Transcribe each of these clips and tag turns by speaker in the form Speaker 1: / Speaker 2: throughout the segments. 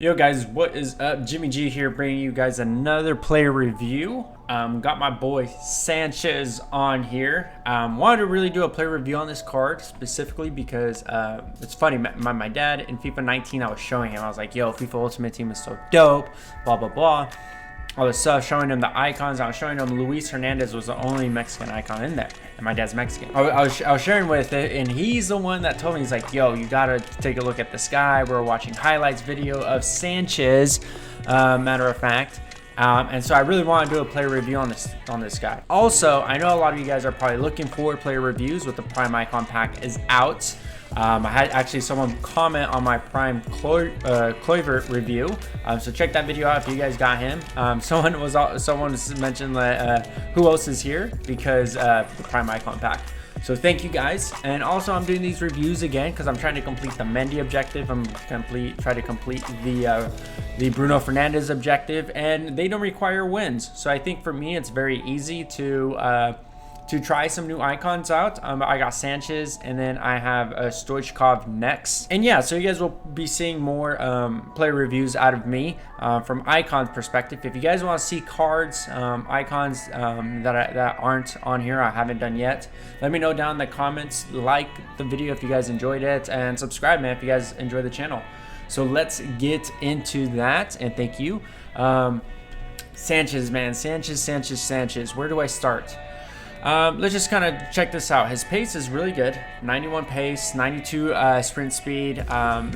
Speaker 1: Yo guys, what is up? Jimmy G here, bringing you guys another player review. Got my boy Sanchez on here. Wanted to really do a player review on this card specifically because it's funny. My dad in FIFA 19, I was showing him. I was like, "Yo, FIFA Ultimate Team is so dope." Blah blah blah. All this stuff, showing him the icons. I was showing him Luis Hernandez was the only Mexican icon in there, and my dad's Mexican. I was sharing with it, and he's the one that told me, he's like, "Yo, you gotta take a look at this guy." We're watching highlights video of Sanchez, matter of fact. And so I really want to do a player review on this guy. Also, I know a lot of you guys are probably looking for player reviews with the Prime Icon Pack is out. I had actually someone comment on my Prime Kluivert review, so check that video out if you guys got him. Someone mentioned that who else is here because the Prime Icon Pack. So thank you guys, and also I'm doing these reviews again because I'm trying to complete the Mendy objective. I'm try to complete the Bruno Fernandes objective, and they don't require wins. So I think for me it's very easy to try some new icons out. I got Sanchez, and then I have Stoichkov next. And yeah, so you guys will be seeing more player reviews out of me from icons perspective. If you guys want to see cards, icons that aren't on here, I haven't done yet, let me know down in the comments. Like the video if you guys enjoyed it, and subscribe, man, if you guys enjoy the channel. So let's get into that, and thank you. Sanchez, man, Sanchez. Where do I start? Let's just kind of check this out. His pace is really good, 91 pace, 92 sprint speed.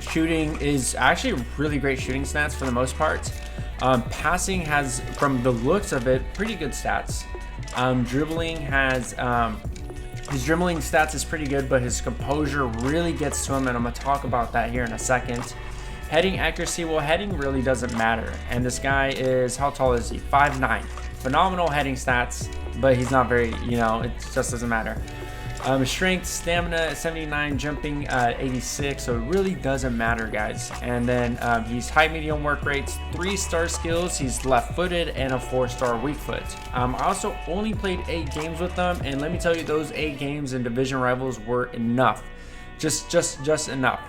Speaker 1: Shooting is actually really great shooting stats for the most part. Passing has, from the looks of it, pretty good stats. Dribbling has, his dribbling stats is pretty good, but his composure really gets to him, and I'm going to talk about that here in a second. Heading accuracy, well, heading really doesn't matter. And this guy is, how tall is he? 5'9". Phenomenal heading stats, but he's not very, it just doesn't matter. Strength, stamina 79, jumping 86, so it really doesn't matter, guys. And then he's high medium work rates, 3-star skills, he's left-footed, and a 4-star weak foot. I also only played 8 games with them, and let me tell you, those 8 games in division rivals were enough. Just enough.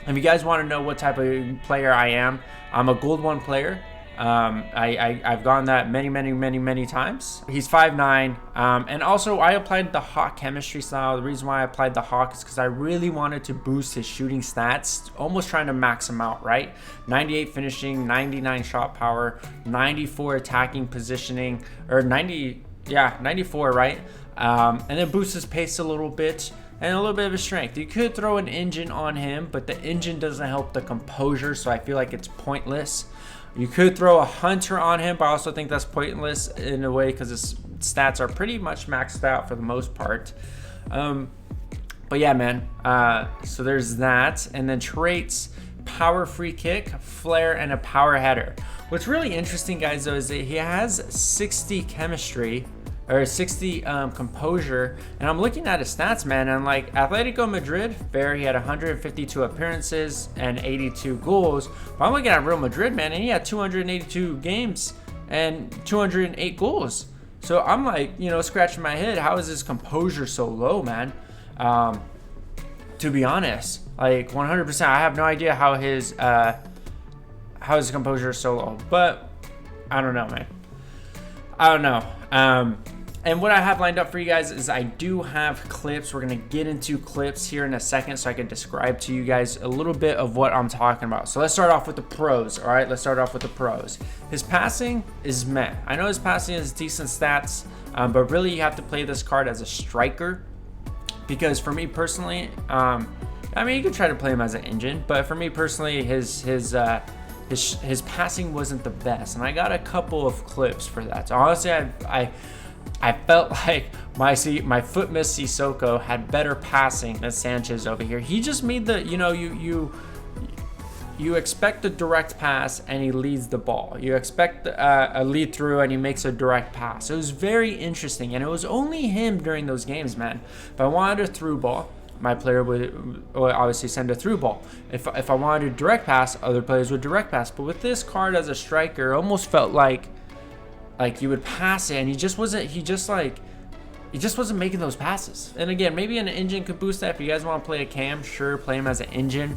Speaker 1: If you guys want to know what type of player I am, I'm a gold 1 player. I've gone that many times. He's 5'9", and also I applied the Hawk chemistry style. The reason why I applied the Hawk is because I really wanted to boost his shooting stats, almost trying to max him out, right? 98 finishing, 99 shot power, 94 attacking positioning, or 94, right? And then boost his pace a little bit, and a little bit of his strength. You could throw an engine on him, but the engine doesn't help the composure, so I feel like it's pointless. You could throw a hunter on him, but I also think that's pointless in a way because his stats are pretty much maxed out for the most part. But yeah, man. So there's that. And then traits, power free kick, flare, and a power header. What's really interesting, guys, though, is that he has 60 chemistry, or 60 composure, and I'm looking at his stats, man, and like Atletico Madrid, fair, he had 152 appearances and 82 goals, but I'm looking at Real Madrid, man, and he had 282 games and 208 goals. So I'm like, scratching my head, how is his composure so low, man? To be honest, like 100%, I have no idea how his composure is so low, but I don't know, man. I don't know. And what I have lined up for you guys is I do have clips. We're going to get into clips here in a second so I can describe to you guys a little bit of what I'm talking about. So let's start off with the pros, all right? Let's start off with the pros. His passing is meh. I know his passing is decent stats, but really you have to play this card as a striker because for me personally, I mean, you could try to play him as an engine, but for me personally, his passing wasn't the best, and I got a couple of clips for that. So honestly, I felt like my foot miss Sissoko had better passing than Sanchez over here. He just made the, you expect a direct pass and he leads the ball. You expect a lead through and he makes a direct pass. It was very interesting, and it was only him during those games, man. If I wanted a through ball, my player would obviously send a through ball. If I wanted a direct pass, other players would direct pass. But with this card as a striker, it almost felt like you would pass it, and he just wasn't making those passes. And again, maybe an engine could boost that. If you guys want to play a cam, sure, play him as an engine.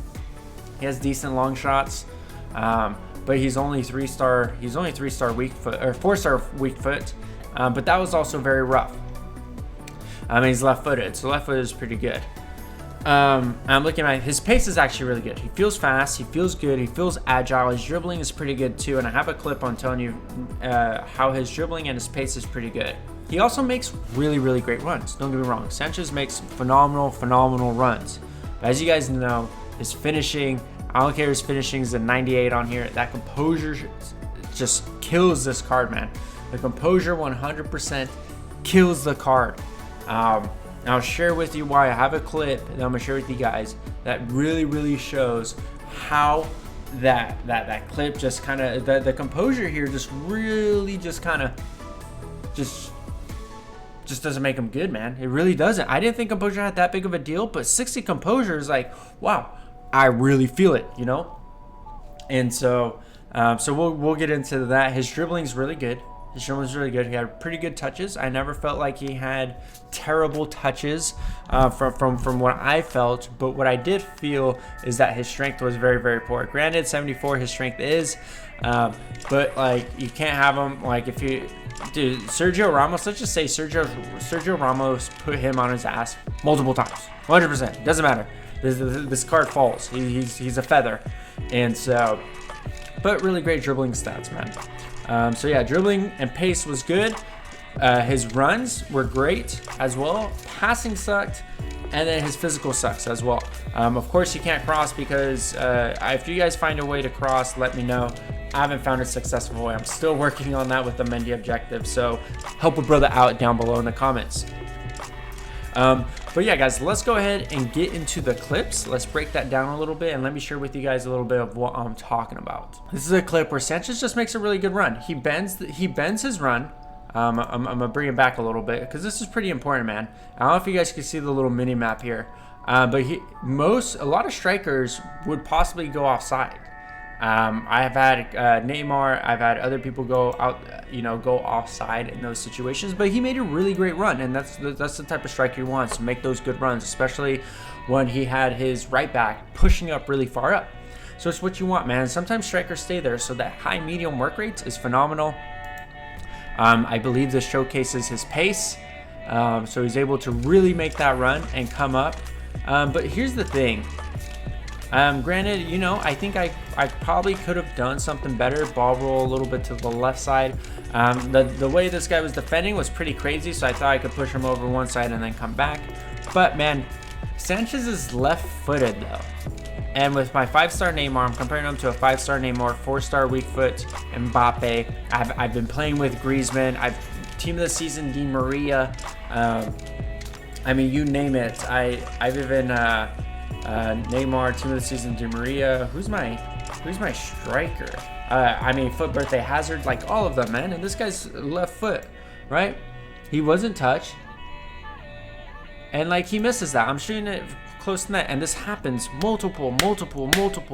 Speaker 1: He has decent long shots. But he's only 3-star. He's only 3-star weak foot or 4-star weak foot. But that was also very rough. I mean, he's left-footed, so left-footed is pretty good. I'm looking at his pace is actually really good. He feels fast. He feels good. He feels agile. His dribbling is pretty good too. And I have a clip on telling you how his dribbling and his pace is pretty good. He also makes really, really great runs. Don't get me wrong. Sanchez makes phenomenal runs. But as you guys know, his finishing, I don't care, his finishing is a 98 on here. That composure just kills this card, man. The composure 100% kills the card. I'll share with you why. I have a clip that I'm gonna share with you guys that really shows how that clip just kind of the composure here just really just kind of just doesn't make him good, man. It really doesn't. I didn't think composure had that big of a deal, but 60 composure is like, wow, I really feel it, you know. And so we'll get into that. His dribbling's really good. His dribbling was really good. He had pretty good touches. I never felt like he had terrible touches from what I felt. But what I did feel is that his strength was very poor. Granted, 74 his strength is, but like you can't have him like if you. Dude, Sergio Ramos, let's just say Sergio Ramos put him on his ass multiple times. 100%. Doesn't matter. This card falls. He's a feather. And so, but really great dribbling stats, man. So yeah, dribbling and pace was good. His runs were great as well. Passing sucked. And then his physical sucks as well. Of course, you can't cross because if you guys find a way to cross, let me know. I haven't found a successful way. I'm still working on that with the Mendy objective. So help a brother out down below in the comments. But yeah, guys, let's go ahead and get into the clips. Let's break that down a little bit and let me share with you guys a little bit of what I'm talking about. This is a clip where Sanchez just makes a really good run. He bends his run. I'm gonna bring it back a little bit because this is pretty important, man. I don't know if you guys can see the little mini map here, but a lot of strikers would possibly go offside. I have had Neymar, I've had other people go out, go offside in those situations, but he made a really great run, and that's the type of striker he wants, to make those good runs, especially when he had his right back pushing up really far up. So it's what you want, man. Sometimes strikers stay there, so that high medium work rate is phenomenal. I believe this showcases his pace, so he's able to really make that run and come up. But here's the thing. Granted, I think I probably could have done something better. Ball roll a little bit to the left side. The way this guy was defending was pretty crazy, so I thought I could push him over one side and then come back. But man, Sanchez is left-footed though. And with my 5-star Neymar, I'm comparing him to a 5-star Neymar, 4-star weak foot Mbappe. I've been playing with Griezmann. Team of the season Di Maria. I mean, you name it. I've even Neymar, team of the season Di Maria. Who's my striker? Foot birthday Hazard. Like all of them, man. And this guy's left foot, right? He wasn't touched, and like he misses that. I'm shooting it close to net, and this happens multiple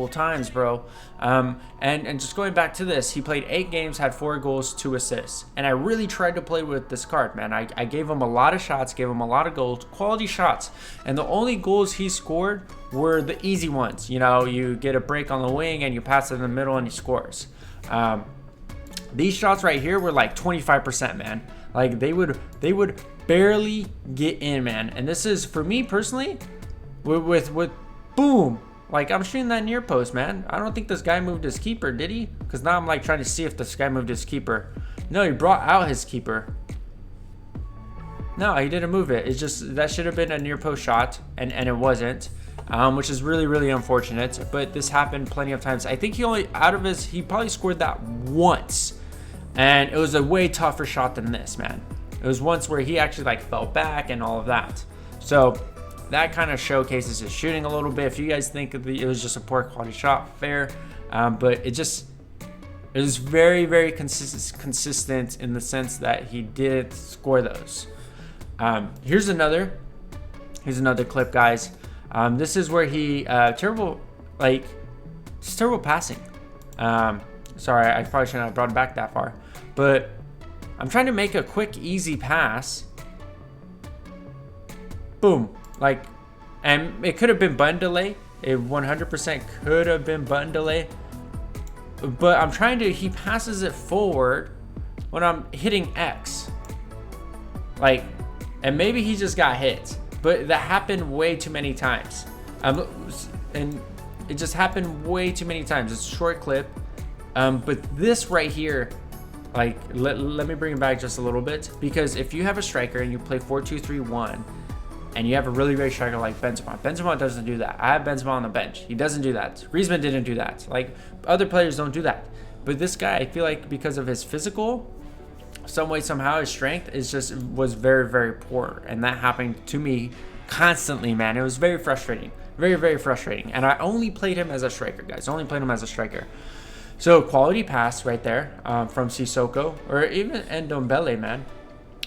Speaker 1: times, bro. And just going back to this, he played 8 games, had 4 goals, 2 assists, and I really tried to play with this card, man. I gave him a lot of shots, gave him a lot of goals, quality shots, and the only goals he scored were the easy ones. You get a break on the wing and you pass it in the middle and he scores. These shots right here were like 25%, man. Like they would barely get in, man. And this is, for me personally, with boom, like I'm shooting that near post, man. I don't think this guy moved his keeper, did he? Because now I'm like trying to see if this guy moved his keeper. No, he brought out his keeper. No, he didn't move it. It's just that should have been a near post shot, and it wasn't, which is really unfortunate. But this happened plenty of times. I think he probably scored that once, and it was a way tougher shot than this, man. It was once where he actually like fell back and all of that. So that kind of showcases his shooting a little bit. If you guys think it was just a poor quality shot, fair. But it was very consistent in the sense that he did score those. Here's another clip, guys. This is where he terrible passing. Sorry, I probably shouldn't have brought it back that far, but I'm trying to make a quick, easy pass. Boom. And it could have been button delay. It 100% could have been button delay. but I'm trying to, he passes it forward when I'm hitting X. Like, and maybe he just got hit, but that happened way too many times. And it just happened way too many times. It's a short clip. But this right here, like, let me bring it back just a little bit, because if you have a striker and you play 4-2-3-1 and you have a really great striker like Benzema doesn't do that. I have Benzema on the bench. He doesn't do that. Griezmann didn't do that. Like, other players don't do that. But this guy, I feel like because of his physical, some way, somehow, his strength was very, very poor. And that happened to me constantly, man. It was very frustrating. Very, very frustrating. And I only played him as a striker, guys. Only played him as a striker. So, quality pass right there from Sissoko, or even Ndombele, man.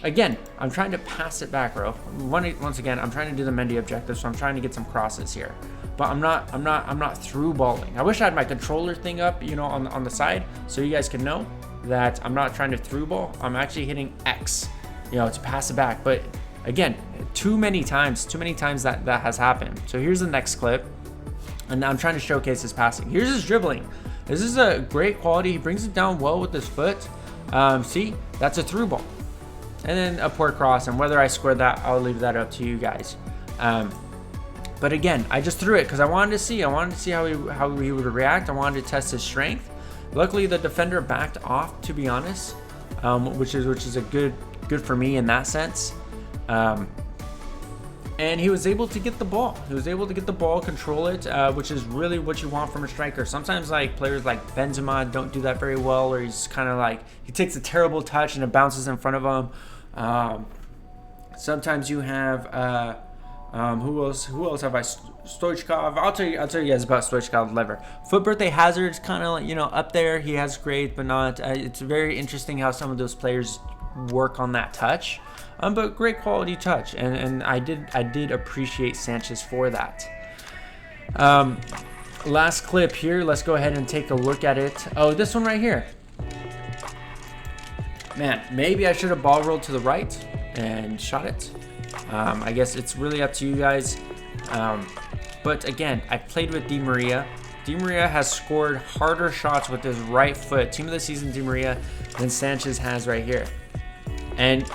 Speaker 1: Again, I'm trying to pass it back, bro. Once again, I'm trying to do the Mendy objective, so I'm trying to get some crosses here. But I'm not through balling. I wish I had my controller thing up, you know, on the side, so you guys can know that I'm not trying to through ball. I'm actually hitting X, you know, to pass it back. But again, too many times that has happened. So here's the next clip, and I'm trying to showcase his passing. Here's his dribbling. This is a great quality. He brings it down well with his foot. See, that's a through ball. And then a poor cross, and whether I scored that, I'll leave that up to you guys. But again, I just threw it because I wanted to see how he would react. I wanted to test his strength. Luckily, the defender backed off, to be honest, which is a good for me in that sense. And he was able to get the ball. He was able to get the ball, control it, which is really what you want from a striker. Sometimes, like, players like Benzema don't do that very well, or he's kind of like, he takes a terrible touch and it bounces in front of him. Sometimes you have who else have I? Stoichkov. I'll tell you guys about Stoichkov later. Foot birthday hazard's kind of, you know, up there. He has great, but not. It's very interesting how some of those players work on that touch. But great quality touch, and I did appreciate Sanchez for that. Last clip here. Let's go ahead and take a look at it. Oh, this one right here. Man, maybe I should have ball rolled to the right and shot it. I guess it's really up to you guys. But again, I played with Di Maria. Di Maria has scored harder shots with his right foot. Team of the season, Di Maria, than Sanchez has right here. And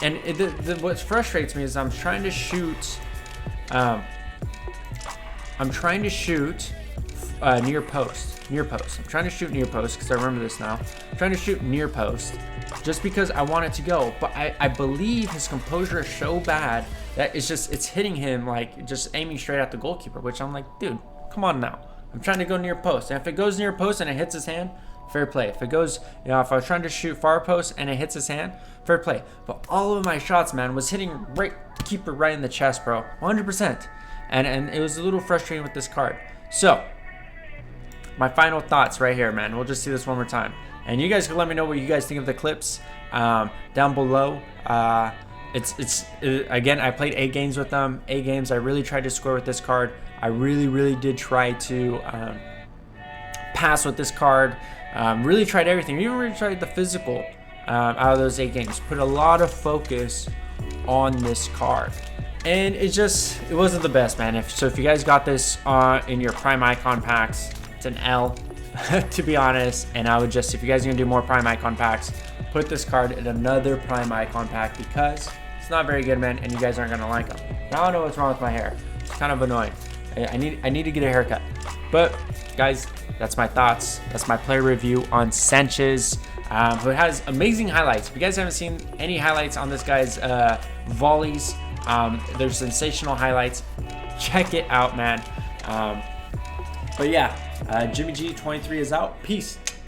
Speaker 1: what frustrates me is I'm trying to shoot. I'm trying to shoot near post. I'm trying to shoot near post because I remember this now. I'm trying to shoot near post just because I want it to go. But I believe his composure is so bad that it's hitting him, like, just aiming straight at the goalkeeper, which I'm like, dude, come on now. I'm trying to go near post. And if it goes near post and it hits his hand, fair play. If it goes, you know, if I was trying to shoot far post and it hits his hand, fair play. But all of my shots, man, was hitting keeper right in the chest, bro. 100%. And it was a little frustrating with this card. So, my final thoughts right here, man. We'll just see this one more time. And you guys can let me know what you guys think of the clips down below. Again, I played 8 games with them. 8 games. I really tried to score with this card. I really did try to pass with this card. Really tried everything. Even really tried the physical out of those 8 games. Put a lot of focus on this card. And it wasn't the best, man. So if you guys got this in your Prime Icon packs, it's an L, to be honest. And I would just, if you guys are going to do more Prime Icon packs, put this card in another Prime Icon pack because it's not very good, man, and you guys aren't going to like them. Now I know what's wrong with my hair. It's kind of annoying. I need to get a haircut. But, guys, that's my thoughts. That's my player review on Sanchez, who has amazing highlights. If you guys haven't seen any highlights on this guy's volleys, they're sensational highlights. Check it out, man. But yeah, Jimmy G 23 is out. Peace.